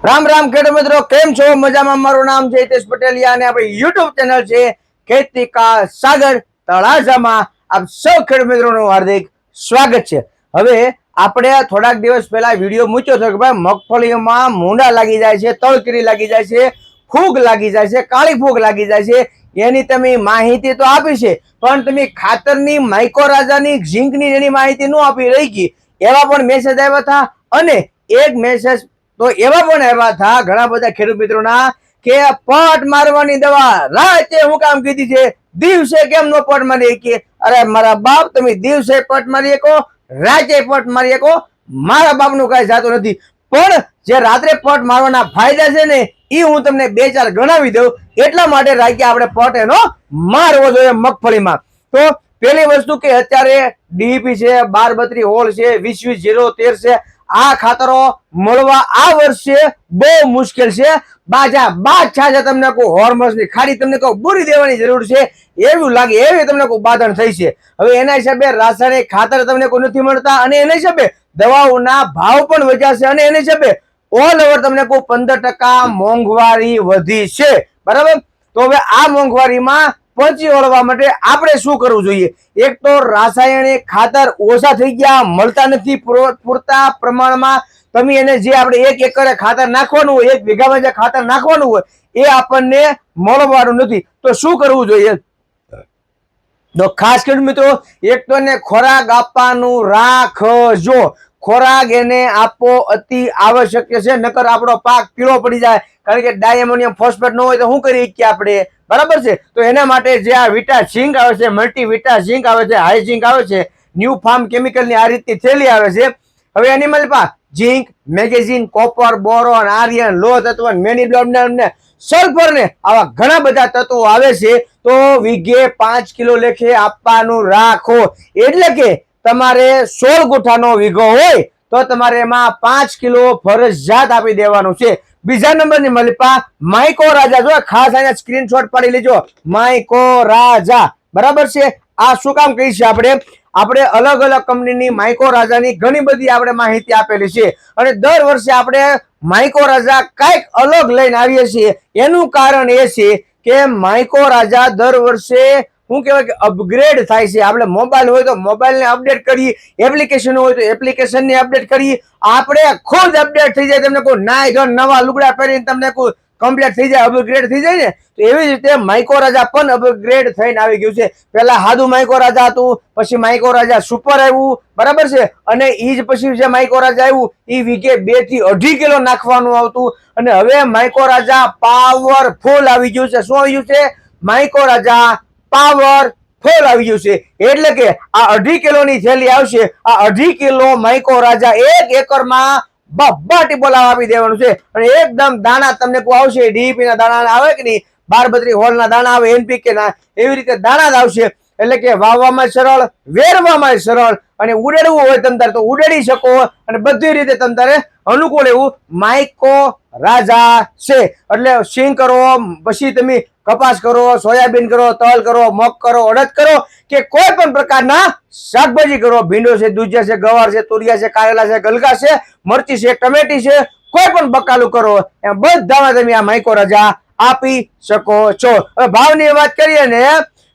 રામ રામ ખેડૂત મિત્રો, કેમ છો? મજામાં? મારું નામ છે હિતેશ પટેલિયા અને આપણી યુટ્યુબ ચેનલ છે ખેતી કા સાગર તળાજામાં આપ સૌ ખેડૂત મિત્રોનું હાર્દિક સ્વાગત છે। હવે આપણે થોડાક દિવસ પહેલા વિડીયો મૂક્યો હતો કે ભાઈ મગફળીમાં મૂંડા લાગી જાય છે, તળકીરી લાગી જાય છે, ફૂગ લાગી જાય છે, કાળી ફૂગ લાગી જાય છે, એની તમે માહિતી તો આપી છે, પણ તમે ખાતરની માઇકોરાજાની ઝીંકની એની માહિતી ન આપી રહી ગઈ। એવા પણ મેસેજ આવ્યા હતા અને એક મેસેજ તો એવા પણ આવ્યા હતા ઘણા બધા ખેડૂત મિત્રોના કે પટ મારવાની દવા રાતે હું કામ કીધી છે, દિવસે કેમ નો પટ મારી? કે અરે મારા બાપ, તમે દિવસે પટ મારી શકો, રાતે પટ મારી શકો, મારા બાપનું કઈ જાતું નથી। પણ જે રાત્રે પટ મારવાના ફાયદા છે ને એ હું તમને બે ચાર ગણાવી દઉં, એટલા માટે રાતે આપણે પટ એનો મારવો જોઈએ મગફળીમાં। તો પેલી વસ્તુ કે અત્યારે ડીપી છે, 12-32 હોળ છે, 20-20-0-13 છે, આ ખાતરો મળવા આ વર્ષે બહુ મુશ્કેલ છે। બાજા બાદ છાજા તમને કોઈ હોર્મોન્સ ની ખાડી તમને કોઈ પૂરી દેવાની જરૂર છે એવું લાગે, એવી તમને કોઈ બાધણ થઈ છે। હવે એના હિસાબે રાસાયણિક ખાતર તમને કોઈ નથી મળતા અને એના હિસાબે દવાઓના ભાવ પણ વધ્યા છે અને એના હિસાબે ઓલ ઓવર તમને કોઈ 15% મોંઘવારી વધી છે, બરાબર? તો હવે આ મોંઘવારીમાં પહોંચી વળવા માટે આપણે શું કરવું જોઈએ? એક તો રાસાયણિક ખાતર ઓછા થઈ ગયા, મળતા નથી પૂરતા પ્રમાણમાં। તમે એને જે આપણે 1 એકરે ખાતર નાખવાનું હોય, 1 વીઘામાં જે ખાતર નાખવાનું હોય એ આપણને મળવાનું નથી, તો શું કરવું જોઈએ? તો ખાસ કરીને મિત્રો, એક તો એને ખોરાક આપવાનું રાખજો। ખોરાક એને આપવો અતિ આવશ્યક છે, નકર આપણો પાક પીળો પડી જાય। કારણ કે ડાયમોનિયમ ફોસ્ફેટ ન હોય તો શું કરી શકીએ આપણે, બરાબર છે? તો એના માટે જે આ વિટા ઝીંક આવે છે, મલ્ટી વિટા ઝીંક આવે છે, હાઈ ઝીંક આવે છે, ન્યૂ ફાર્મ કેમિકલની આ રીતની થેલી આવે છે। હવે એનિમલ પા ઝીંક, મેગ્નેશિયમ, કોપર, બોરોન, આયર્ન, લોહ તત્વ, મેગ્નેશિયમ ને સલ્ફર ને આવા ઘણા બધા તત્વો આવે છે। તો વીઘે 5 કિલો લેખે આપવાનું રાખો। એટલે કે તમારે 16 ગુઠાનો વીઘો હોય તો તમારે એમાં 5 કિલો ફરજિયાત આપી દેવાનું છે। બીજા નંબરની મલિપા માઇકો રાજા, જો ખાસ આને સ્ક્રીનશોટ પાડી લેજો, માઇકો રાજા, બરાબર છે? આ શું કામ કહી છે આપણે અલગ અલગ કંપનીની માઇકો રાજાની ઘણી બધી આપણે માહિતી આપેલી છે અને દર વર્ષે આપણે માઇકો રાજા કઈક અલગ લઈને આવીએ છીએ। એનું કારણ એ છે કે માઇકો રાજા દર વર્ષે શું કહેવાય કે અપગ્રેડ થાય છે। આપણે મોબાઈલ હોય તો મોબાઈલને અપડેટ કરીએ, એપ્લિકેશન હોય તો એપ્લિકેશનને અપડેટ કરીએ, આપણે ખુદ અપડેટ થઈ જાય। તમને કોઈ નાઈ ધોઈને નવા લુગડા પહેરીને તમને કોઈ કમ્પ્લીટ થઈ જાય, અપગ્રેડ થઈ જાય ને, તો એવી જ રીતે માઇકો રાજા પણ અપગ્રેડ થઈને આવી ગયું છે। પેલા સાદું માઇકો રાજા હતું, પછી માઇકો રાજા સુપર આવ્યું, બરાબર છે? અને ઈ જ પછી જે માઇકો રાજા આવ્યું એ વીઘે 2 થી 2.5 કિલો નાખવાનું આવતું અને હવે માઇકો રાજા પાવરફુલ આવી ગયું છે। શું આવી ગયું છે? માઇકો રાજા પાવરફુલ આવી ગયું છે। એટલે કે આ 2.5 કિલોની થેલી આવશે, આ 2.5 કિલો માઇકો રાજા 1 એકરમાં બબ્બાટી બોલાવા આપી દેવાનું છે અને એકદમ દાણા તમને કોઈ આવશે, ડીપી ના દાણા આવે કે નહીં, 12-32 હોળ ના દાણા આવે, એનપીકે ના, એવી રીતે દાણા જ આવશે। એટલે કે વાવવામાં સરળ, વેરવામાં સરળ અને ઉડેડવું હોય તમતારે તો ઉડેડી શકો અને બધી રીતે તમતારે અનુકૂળ એવું માઇકો રાજા છે। એટલે સિંગ કરો, પછી તમે કપાસ કરો, સોયાબીન કરો, તલ કરો, મગ કરો, અડદ કરો કે કોઈ પણ પ્રકારના શાકભાજી કરો, ભીંડો છે, દૂધિયા છે, ગવાર છે, તુરિયા છે, કારેલા છે, ગલકા છે, મરચી છે, ટમેટી છે, કોઈ પણ બકાલું કરો, એમ બધામાં તમે આ માઇકો રાજા આપી શકો છો। હવે ભાવની વાત કરીએ ને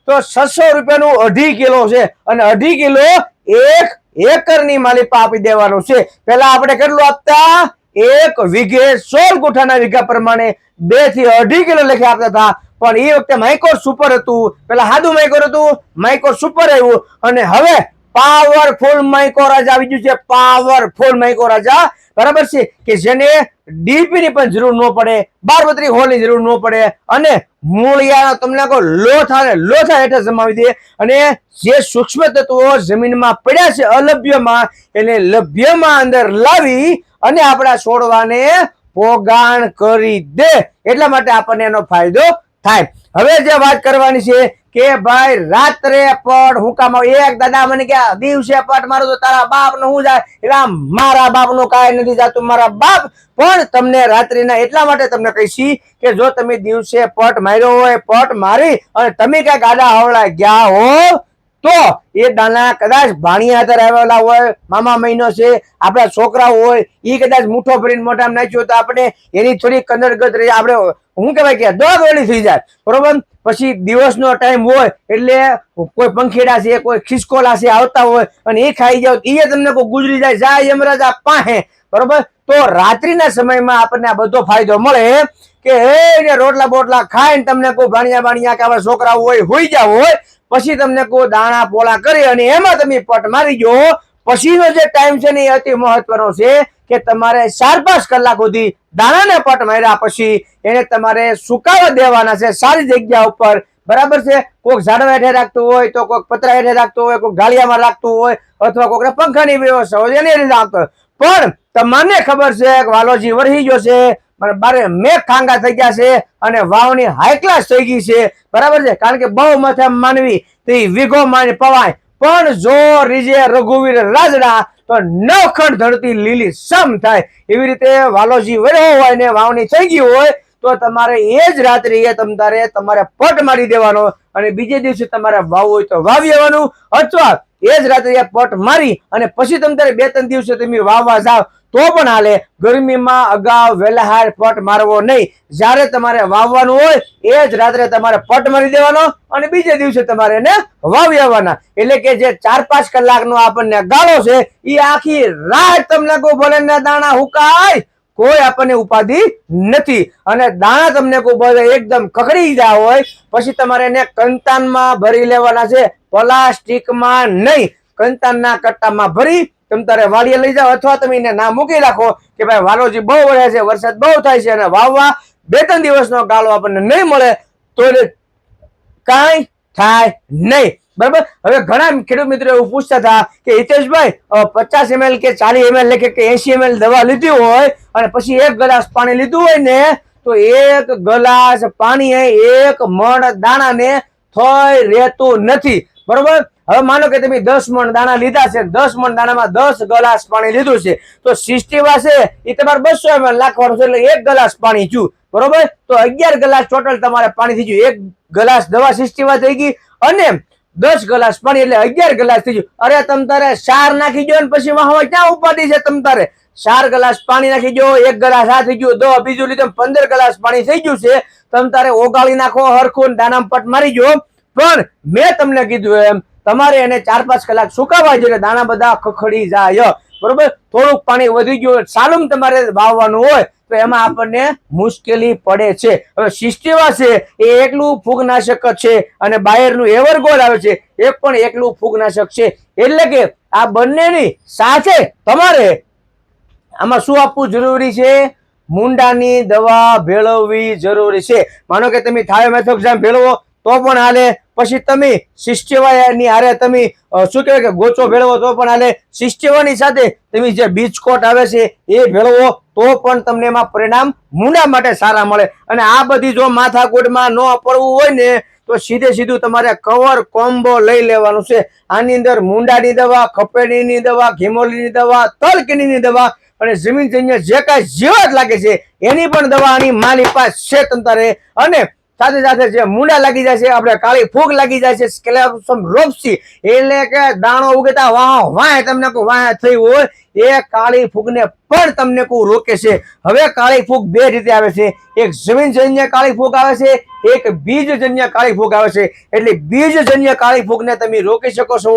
તો 600 રૂપિયાનું 2.5 કિલો છે અને 2.5 કિલો 1 એકરની માલિપા આપી દેવાનું છે। પેલા આપણે કેટલું આપતા? 1 વીઘે 16 ગુઠાના વીઘા પ્રમાણે 2 થી 2.5 કિલો લેખે આપતા હતા, પણ એ વખતે માઇકો સુપર હતું, પેલા સાદું માઇકો હતું, માઇકો સુપર આવ્યું અને હવે પાવરફુલ માઇકો રાજા આવી ગયું છે। પાવરફુલ માઇકો રાજા, બરાબર છે? કે જેને ડીપી ની પણ જરૂર ન પડે, 12-32 હોળ ની જરૂર ન પડે અને મૂળિયા તમને લોથા હેઠળ જમાવી દે અને જે સૂક્ષ્મ તત્વો જમીનમાં પડ્યા છે અલભ્યમાં, એને લભ્યમાં અંદર લાવી અને આપણા છોડવાને પોગાણ કરી દે। એટલા માટે આપણને એનો ફાયદો થાય। હવે જે વાત કરવાની છે કે ભાઈ રાત્રે પટ હું કામ? એક દાદા મને કે દિવસે પટ મારું તો તારા બાપ નું શું જાય? એટલે મારા બાપ નું કાંઈ નથી જતું, મારા બાપ પણ તમને રાત્રિના એટલા માટે તમને કહીશી કે જો તમે દિવસે પટ માર્યો હોય, પટ મારી અને તમે કઈક આડા હવળા ગયા હો તો એ દાણા કદાચ ભાણિયા હાથે આવેલા હોય, મામા મહિનો છે, આપણા છોકરાઓ હોય, એ કદાચ મુઠ્ઠો ભરીને મોઢામાં નાખ્યો તો આપણે એની થોડી કનડગત રહી, આપણે શું કહેવાય કે દોડ વળી થઈ જાય, બરોબર. પછી દિવસનો ટાઈમ હોય એટલે કોઈ પંખીડા છે, કોઈ ખિસકોલા છે આવતા હોય અને એ ખાઈ જાવ, એ તમને કોઈ ગુજરી જાય યમરાજા પાહે, બરોબર. તો રાત્રિના સમયમાં આપણને આ બધો ફાયદો મળે કે હે રોટલા બોટલા ખાઈને તમને કોઈ ભાણિયા કે આવા છોકરા હોય હોઈ જાવ હોય, પછી તમને કોઈ દાણા પોળા કરી અને એમાં તમે પટ મારી ગયો. પછીનો જે ટાઈમ છે ને એ અતિ મહત્વનો છે કે તમારે 4-5 કલાક સુધી દાણાને પટ માર્યા પછી એને તમારે સુકાવા દેવાના છે સારી જગ્યા ઉપર, બરાબર છે. કોઈક ઝાડવા હેઠે રાખતું હોય તો કોઈક પતરા હેઠે રાખતું હોય, કોઈક ઢાળિયામાં રાખતું હોય અથવા કોઈક પંખાની વ્યવસ્થા હોય એની રીતે રાખતો હોય. પણ તમને ખબર છે કે વાલોજી વરસી ગયો છે, બારે મેઘ ખાંગા થઈ ગયા છે અને વાવની હાઈ ક્લાસ થઈ ગઈ છે, બરાબર છે. કારણ કે બહુ માથે માનવી તો વીઘો માની પવાય, પણ જો રીજે રઘુવીર રાજડા તો નવખંડ ધરતી લીલી સમ થાય. એવી રીતે વાલોજી વર્યો હોય ને વાવણી થઈ ગઈ હોય તો તમારે એ જ રાત્રિએ તમારે પટ મારી દેવાનો અને બીજે દિવસે તમારે વાવવું હોય તો વાવી દેવાનું, અથવા એ જ રાત્રે પટ મારી અને પછી તમારે 2-3 દિવસે તમે વાવવા જાવ તો પણ હાલે. ગરમીમાં અગાઉ વેલાહાર પટ મારવો નહીં. જ્યારે તમારે વાવવાનું હોય એ જ રાત્રે તમારે પટ મારી દેવાનો અને બીજે દિવસે તમારે એને વાવી આવવાના. એટલે કે જે 4-5 કલાકનો આપણને ગાળો છે એ આખી રાત તમને કોઈ ભલે દાણા હુકાય કોઈ આપણને ઉપાધિ નથી. અને દાણા તમને કોઈ બધે એકદમ કકડી ગયા હોય પછી તમારે એને કંતાનમાં ભરી લેવાના છે, પ્લાસ્ટિકમાં નહીં. કંતાનના કટ્ટામાં ભરી તમે તારે વાડીએ લઈ જાઓ અથવા તમે એને ના મૂકી રાખો કે ભાઈ વાલોજી બહુ વળે છે, વરસાદ બહુ થાય છે અને વાવવા 2-3 દિવસનો ગાળો આપણને નહીં મળે તો કાંઈ થાય નહીં, બરાબર. હવે ઘણા ખેડૂત મિત્રો એવું પૂછતા હતા કે હિતેશભાઈ 50 ml કે 40 ml કે 80 ml દવા લીધી હોય અને પછી 1 ગ્લાસ પાણી લીધું હોય ને તો 1 ગ્લાસ પાણી 1 મણ દાણાને થઈ રહેતું નથી, બરોબર. હવે માનો કે તમે 10 મણ દાણા લીધા છે, 10 મણ દાણામાં 10 ગ્લાસ પાણી લીધું છે તો 60 છે એ તમારે 200 ml નાખવાનું છે એટલે 1 ગ્લાસ પાણી થયું, બરોબર. તો 11 ગ્લાસ ટોટલ તમારે પાણી થઈ ગયું. 1 ગ્લાસ દવા 60 થઈ ગઈ અને 10 ગ્લાસ પાણી એટલે 11 ગ્લાસ થઈ ગયું. અરે તમ તારે 4 નાખી ગયો ને પછી વાહવા ક્યાં ઉપાધિ છે? તમ તારે 4 ગ્લાસ પાણી નાખી ગયો, 1 ગ્લાસ આ થઈ ગયું, 2 બીજું લીધું 15 ગ્લાસ પાણી થઈ ગયું છે. તમ તારે ઓગાળી નાખો હરખું, દાણામાં પટ મારી ગયો. પણ મેં તમને કીધું એમ તમારે એને 4-5 કલાક સુકાવા જોઈએ, દાણા બધા ખખડી જાય, બરોબર. થોડુંક પાણી વધી ગયું સાલું તમારે વાવવાનું હોય તો એમાં આપણને મુશ્કેલી પડે છે. હવે સિસ્ટેવા છે એ એકલું ફૂગનાશક છે અને બાયરનું એવરગોલ્ડ આવે છે એ પણ એકલું ફૂગનાશક છે. એટલે કે આ બંનેની સાથે તમારે આમાં શું આપવું જરૂરી છે? મુંડાની દવા ભેળવવી જરૂરી છે. માનો કે તમે થાયોમેથોક્સામ ભેળવો તો પણ હાલે, પછી તમે સિસ્ટેવાની હારે તમે શું કહેવાય કે ગોચો ભેળવો તો પણ હાલે, સિસ્ટેવાની સાથે તમે જે બીચકોટ આવે છે એ ભેળવો તો પણ તમને એમાં પરિણામ મુંડા માટે સારા મળે. અને આ બધી જો માથાકૂટમાં ન પડવું હોય ને તો સીધું તમારે કવર કોમ્બો લઈ લેવાનું છે. આની અંદર મુંડાની દવા, ખપેડીની દવા, ઘીમોલીની દવા, તલકીની દવા અને જમીન જે કાંઈ જીવાત લાગે છે એની પણ દવા આની માલી પાસે છે તમારે. અને સાથે સાથે જે મુંડા લાગી જાય છે, આપણે કાળી ફૂગ લાગી જાય છે, સ્કેલેપ્સમ રોપ્સી એટલે કે દાણો ઉગતા વાહ તમને કોઈ વાહ થઈ હોય એ કાળી ફૂગને પણ તમને કોઈ રોકે છે. હવે કાળી ફૂગ 2 રીતે આવે છે, એક જમીનજન્ય કાળી ફૂગ આવે છે, એક બીજજન્ય કાળી ફૂગ આવે છે. એટલે બીજજન્ય કાળી ફૂગને તમે રોકી શકો છો,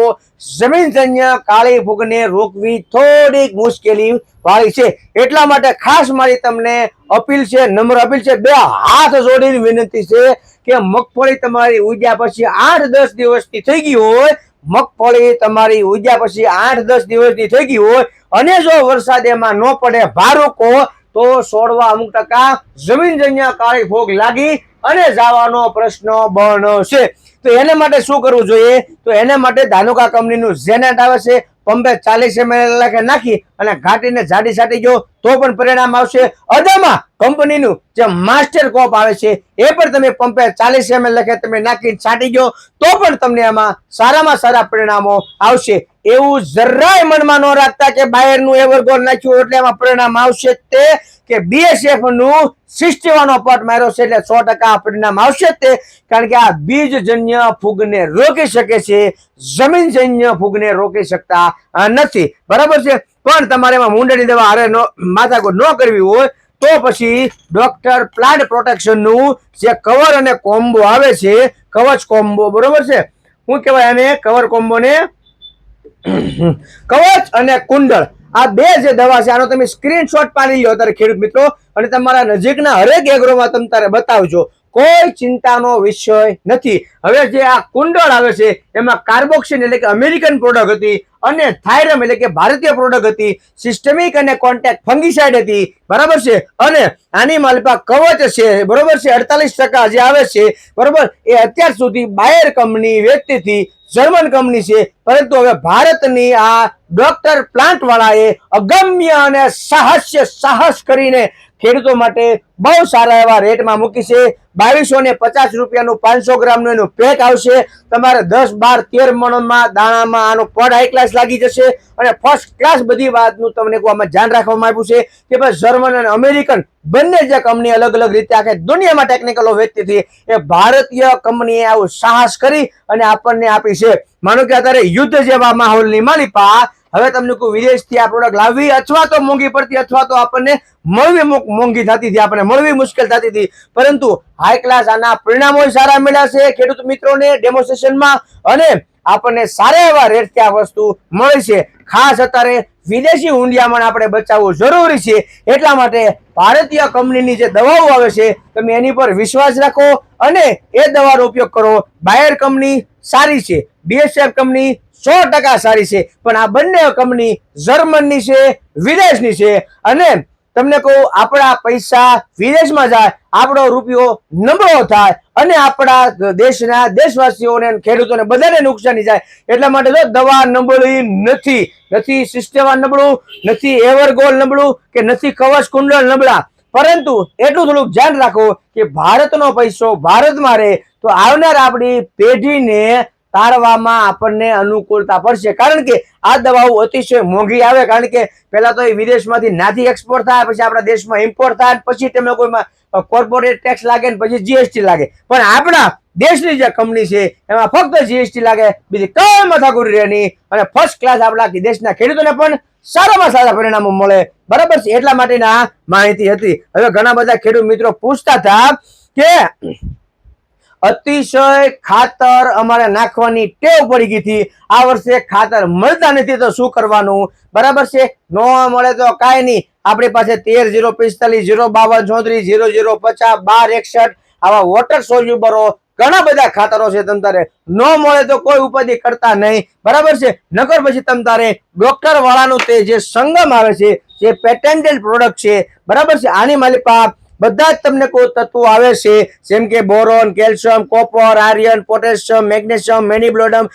જમીનજન્ય કાળી ફૂગને રોકવી થોડીક મુશ્કેલી વાળી છે. એટલા માટે ખાસ મારી તમને અપીલ છે, નમ્ર અપીલ છે, 2 હાથ જોડીને વિનંતી છે કે મગફળી તમારી ઉગ્યા પછી 8-10 દિવસની થઈ ગઈ હોય, મગફળી તમારી ઉગ્યા પછી 8-10 દિવસની થઈ ગઈ હોય અને જો વરસાદ એમાં ન પડે ભારૂકો તો છોડવા અમુક ટકા જમીનજન્ય કાળી ફૂગ લાગી અને જવાનો પ્રશ્ન બનશે. તો એને માટે શું કરવું જોઈએ? તો એને માટે ધાનુકા કંપનીનું ઝેનેટ આવે છે, પંપે 40 ml નાખી અને ઘાટીને જાડી છાંટી જો તો પણ પરિણામ આવશે. અદામાં કંપનીનું જે માસ્ટર કોપ આવે છે એ પણ તમે પંપે 40 ml તમે નાખી છાંટી જો તો પણ તમને એમાં સારામાં સારા પરિણામો આવશે. એવું જરાય મનમાં ન રાખતા કે બાયરનું એવરગોલ નાખ્યું એટલે એમાં પરિણામ આવશે તે કે BSF નું 61 પટ માર્યો છે એટલે 100% પરિણામ આવશે તે, કારણ કે આ બીજજન્ય ફૂગને રોકી શકે છે, જમીનજન્ય ફૂગને રોકી શકતા નથી. બરાબર છે. પણ તમારે એમાં મૂંડાની દવા હારે માથાકૂટ ન કરવી હોય તો પછી ડોક્ટર પ્લાન્ટ પ્રોટેક્શન નું જે કવર અને કોમ્બો આવે છે, કવચ કોમ્બો, બરોબર છે, શું કહેવાય આને, કવર કોમ્બો ને કવચ અને કુંડળ, આ બે જે દવા છે આનો તમે સ્ક્રીનશોટ પાડી લો અત્યારે ખેડૂત મિત્રો, અને તમારા નજીકના હરેક એગ્રોમાં તમે તારે બતાવજો, કોઈ ચિંતાનો વિષય નથી. હવે જે આ કુંડળ આવે છે એમાં કાર્બોક્સિન એટલે કે અમેરિકન પ્રોડક્ટ હતી, અને થાયરમ એટલે કે ભારતીય પ્રોડક્ટ હતી, સિસ્ટમિક અને કોન્ટેક્ટ ફંગીસાઇડ હતી. બરાબર છે. અને આની માલિપા કવચ છે, બરોબર છે, 48% જે આવે છે, બરોબર, એ અત્યાર સુધી બાયર કંપની વેચતી હતી, જર્મન કંપની છે, પરંતુ હવે ભારતની આ ડોક્ટર પ્લાન્ટ વાળાએ અગમ્ય અને સાહસ કરીને ખેડૂતો માટે બહુ સારા એવા રેટમાં મૂકી છે. 2250 રૂપિયાનું 500 ગ્રામનું એનું પેક આવશે. તમારે 10, 12, 13 મણમાં દાણામાં આનો પડ હાઈ ક્લાસ લાગી જશે, અને ફર્સ્ટ ક્લાસ બધી વાતનું તમને આમાં ધ્યાન રાખવામાં આવ્યું છે કે ભાઈ જર્મન અને અમેરિકન બંને જે કંપની અલગ અલગ રીતે આખી દુનિયામાં ટેકનિકલો વેચતી હતી, એ ભારતીય કંપનીએ આવું સાહસ કરી અને આપણને આપી છે. માનો કે અત્યારે યુદ્ધ જેવા માહોલની માલિપા હવે તમને કોઈ વિદેશથી આ પ્રોડક્ટ લાવવી અથવા તો મોંઘી પડતી અથવા તો આપણને મળવી મોંઘી થતી હતી, આપણને મળવી મુશ્કેલ થતી હતી, પરંતુ હાઈ ક્લાસ આના પરિણામો સારા મળ્યા છે ખેડૂત મિત્રોને ડેમોન્સ્ટ્રેશનમાં, અને આપણને સારા એવા રેટથી આ વસ્તુ મળી છે. ખાસ અત્યારે વિદેશી હુંડિયામણ આપણે બચાવવું જરૂરી છે, એટલા માટે ભારતીય કંપનીની જે દવાઓ આવે છે તમે એની પર વિશ્વાસ રાખો અને એ દવાનો ઉપયોગ કરો. બાયર કંપની સારી છે, BSF કંપની 100% સારી છે, પણ આ બંને કંપની જર્મનની છે, વિદેશની છે, અને તમને કહું આપણા પૈસા વિદેશમાં જાય, આપણો રૂપિયો નબળો થાય, અને આપણા દેશના દેશવાસીઓને ખેડૂતોને બધાને નુકસાની જાય. એટલા માટે તો દવા નબળી નથી સિસ્ટમ નબળું નથી, એવરગોલ નબળું કે નથી કવચ કુંડળ નબળા, પરંતુ એટલું થોડુંક ધ્યાન રાખો કે ભારતનો પૈસો ભારતમાં રહે તો આવનાર આપણી પેઢીને તારવામાં આપણને અનુકૂળતા પડશે. કારણ કે આ દવાઓ અતિશય મોંઘી આવે, કારણ કે પહેલા તો એ વિદેશમાંથી નાથી એક્સપોર્ટ થાય, પછી આપણા દેશમાં ઇમ્પોર્ટ થાય, પછી તેમાં કોઈમાં કોર્પોરેટ ટેક્સ લાગે, પછી GST લાગે. પણ આપણા દેશની જે કંપની છે એમાં ફક્ત GST લાગે, બીજી કઈ માથાકૂટ રહે નહીં, અને ફર્સ્ટ ક્લાસ આપણા દેશના ખેડૂતોને પણ સારામાં સારા પરિણામો મળે. બરાબર છે. એટલા માટેના માહિતી હતી. હવે ઘણા બધા ખેડૂત મિત્રો પૂછતા હતા કે અતિશય ખાતર અમારે નાખવાની ટેવ પડી ગઈ હતી, આ વર્ષે ખાતર મળતા નથી તો શું કરવાનું? બરાબર છે. ન મળે તો કાંઈ નહીં, આપણી પાસે 13 045 052 34 00 50 12 61 આવા વોટર સોલ્યુબરો ઘણા બધા ખાતરો છે. તમ તારે ન મળે તો કોઈ ઉપાધિ કરતા નહીં. બરાબર છે. નકર પછી તમ તારે ડોક્ટર વાળાનું તે જે સંગમ આવે છે, જે પેટેન્ટેડ પ્રોડક્ટ છે, બરાબર છે, આની માલિપા બધા જ તમને કોઈ તત્વો આવે છે, જેમ કે boron, calcium, copper, iron, potassium, magnesium, molybdenum,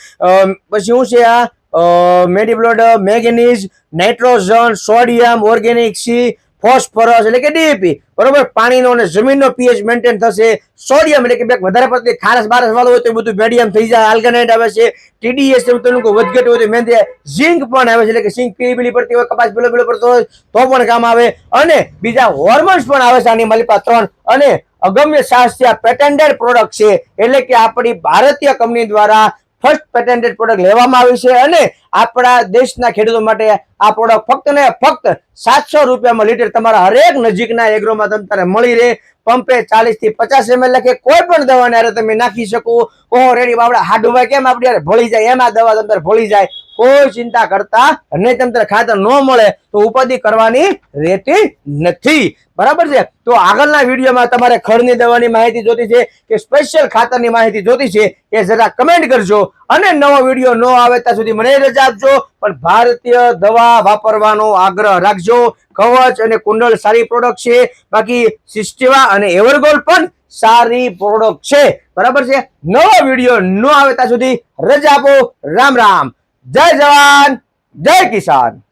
પછી શું છે આ molybdenum, manganese, nitrogen, sodium, organic C, phosphorus એટલે કે DAP, બરોબર, પાણીનો અને જમીનનો pH મેન્ટેન થશે. સોડિયમ એટલે કે વધારે પડતી ખારસ બારસ વાળું હોય તો બધું મીડિયમ થઈ જાય. આલ્ગેનાઇટ આવે છે, TDS વધઘટ હોય તો મેં ઝીંક પણ આવે છે, એટલે કે ઝીંક પીળી પડતી હોય, કપાસ પીળો પડતો હોય તો પણ કામ આવે, અને બીજા હોર્મોન્સ પણ આવે છે આની માલિપા 3, અને અગમ્ય શાસ્ત્રીય પેટેન્ટેડ પ્રોડક્ટ છે, એટલે કે આપણી ભારતીય કંપની દ્વારા ફર્સ્ટ પેટેન્ટેડ પ્રોડક્ટ લેવામાં આવી છે, અને આપણા દેશના ખેડૂતો માટે આ પ્રોડક્ટ ફક્ત ને ફક્ત 700 રૂપિયામાં લીટર તમારા હરેક નજીકના એગ્રોમાં તમને મળી રહે. પંપે 40 થી 50 ml લખે કોઈ પણ દવાને હારે તમે નાખી શકો. રેડી બાબડા હાડુભાઈ કેમ આપણી હારે ભળી જાય એમ આ દવા તમને ભળી જાય. કોઈ ચિંતા કરતા નહીં. તમને ખાતર ન મળે તો ઉપાધિ કરવાની રહેતી નથી. બરાબર છે. તો આગળના વિડીયોમાં તમારે ખડની દવાની માહિતી જોતી છે કે સ્પેશિયલ ખાતરની માહિતી જોતી છે એ જરા કમેન્ટ કરજો, અને નવો વિડીયો ન આવે ત્યાં સુધી મને રજા આપજો, પણ ભારતીય દવા વાપરવાનો આગ્રહ રાખજો. કવચ અને કુંડળ સારી પ્રોડક્ટ છે, બાકી સિસ્ટેવા અને એવરગોલ્ડ પણ સારી પ્રોડક્ટ છે. બરાબર છે. નવો વિડીયો ન આવે ત્યાં સુધી રજા આપો. રામ રામ. જય જવાન, જય કિસાન.